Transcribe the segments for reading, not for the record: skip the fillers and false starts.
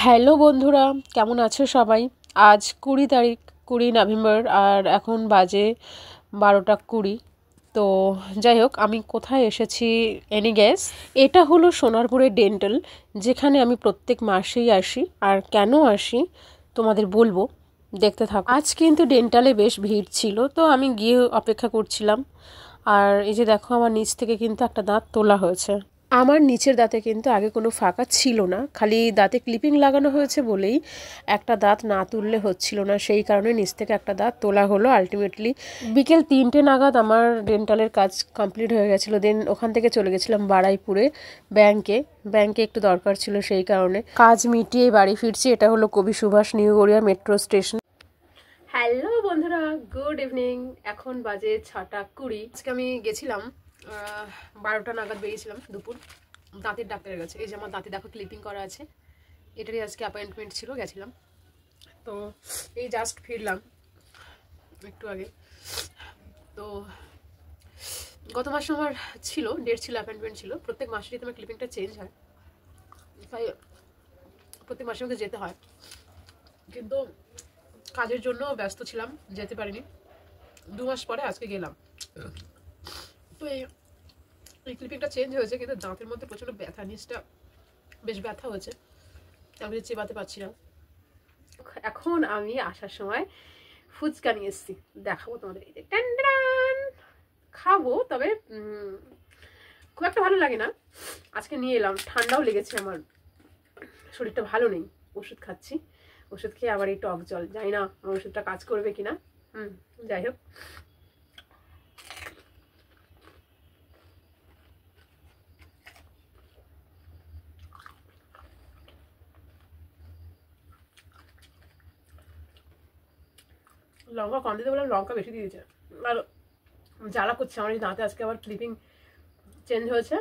Hello বন্ধুরা, কেমন আছো সবাই? আজ 20 তারিখ, 20 নভেম্বর, আর এখন বাজে 12টা 20। তো যাই হোক, আমি কোথায় এসেছি এনি গ্যাস? এটা হলো সোনারপুরের ডেন্টাল, যেখানে আমি প্রত্যেক মাসেই আসি। আর কেন আসি তোমাদের বলবো, দেখতে থাকো। আজ কিন্তু ডেন্টালে বেশ ভিড় ছিল, তো আমি গিয়ে অপেক্ষা করছিলাম। আর এই যে দেখো, আমার নিচ থেকে কিন্তু একটা দাঁত তোলা হয়েছে। আমার নিচের দাঁতে কিন্তু আগে কোনো ফাঁকা ছিল না, খালি দাঁতে ক্লিপিং লাগানো হয়েছে বলেই একটা দাঁত না তুললে হচ্ছিল না, সেই কারণে নিচ থেকে একটা দাঁত তোলা হলো। আলটিমেটলি বিকেল 3টে নাগাদ আমার ডেন্টালের কাজ কমপ্লিট হয়ে গেছিলো। দেন ওখান থেকে চলে গেছিলাম বারুইপুরে ব্যাংকে একটু দরকার ছিল, সেই কারণে কাজ মিটিয়ে বাড়ি ফিরছি। এটা হলো Kavi Subhash new Garia metro station. Hello বন্ধুরা, গুড ইভিনিং। এখন বাজে 6টা 20। আজকে আমি গেছিলাম 12টা নাগাদ, বেরিয়েছিলাম দুপুর দাঁতের ডাক্তারের কাছে। এই যে আমার দাঁতে দেখো ক্লিপিং করা আছে, এটারই আজকে অ্যাপয়েন্টমেন্ট ছিল, গেছিলাম। তো এই জাস্ট ফিরলাম একটু আগে। তো গত মাসে আমার ডেট ছিল, অ্যাপয়েন্টমেন্ট ছিল। প্রত্যেক মাসেরই তোমার ক্লিপিংটা চেঞ্জ হয়, তাই প্রত্যেক মাসে আমাকে যেতে হয়, কিন্তু কাজের জন্য ব্যস্ত ছিলাম, যেতে পারিনি। 2 মাস পরে আজকে গেলাম। তো এই ক্লিপিংটা চেঞ্জ হয়েছে, কিন্তু দাঁতের মধ্যে প্রচন্ড ব্যথা, নিচটা বেশ ব্যথা হয়েছে, আমি চেবাতে পারছি না। এখন আমি আসার সময় ফুচকা নিয়ে এসেছি, দেখাবো তোমাদের। এই যে খাবো, তবে খুব একটা ভালো লাগে না। আজকে নিয়ে এলাম, ঠান্ডাও লেগেছে, আমার শরীরটা ভালো নেই, ওষুধ খাচ্ছি। ওষুধ খেয়ে আবার এই টক জল, জানি না আমার ওষুধটা কাজ করবে কিনা। যাই হোক, লঙ্কা কম দিতে বললাম, লঙ্কা বেশি দিয়ে দিয়েছে। আর জ্বালা করছে আমার এই দাঁতে, আজকে আবার ক্লিপিং চেঞ্জ হয়েছে,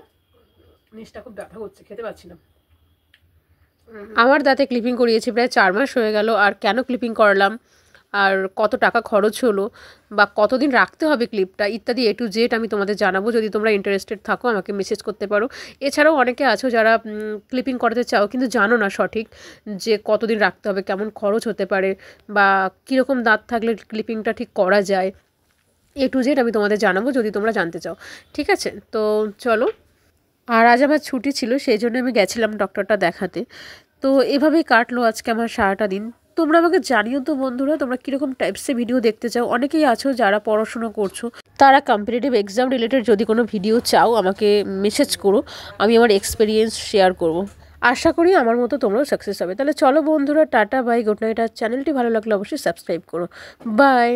নিচটা খুব ব্যথা করছে, খেতে পাচ্ছি না। আমার দাঁতে ক্লিপিং করিয়েছি প্রায় 4 মাস হয়ে গেল। আর কেন ক্লিপিং করালাম, আর কত টাকা খরচ হলো, বা কতদিন রাখতে হবে ক্লিপটা, ইত্যাদি A to Z আমি তোমাদের জানাবো। যদি তোমরা ইন্টারেস্টেড থাকো আমাকে মেসেজ করতে পারো। এছাড়াও অনেকে আছো যারা ক্লিপিং করাতে চাও, কিন্তু জানো না সঠিক যে কতদিন রাখতে হবে, কেমন খরচ হতে পারে, বা কীরকম দাঁত থাকলে ক্লিপিংটা ঠিক করা যায়। A to Z আমি তোমাদের জানাবো যদি তোমরা জানতে চাও, ঠিক আছে? তো চলো। আর আজ আমার ছুটি ছিল, সেই জন্য আমি গেছিলাম ডক্টরটা দেখাতে। তো এভাবেই কাটলো আজকে আমার সারাটা দিন। তোমরা আমাকে জানিও তো বন্ধুরা, তোমরা কীরকম টাইপসের ভিডিও দেখতে চাও। অনেকেই আছো যারা পড়াশুনো করছো, তারা কম্পিটিটিভ এক্সাম রিলেটেড যদি কোনো ভিডিও চাও আমাকে মেসেজ করো, আমি আমার এক্সপিরিয়েন্স শেয়ার করব। আশা করি আমার মতো তোমরাও সাকসেস হবে। তাহলে চলো বন্ধুরা, টাটা বাই, গুড নাইট। আর চ্যানেলটি ভালো লাগলে অবশ্যই সাবস্ক্রাইব করো। বাই।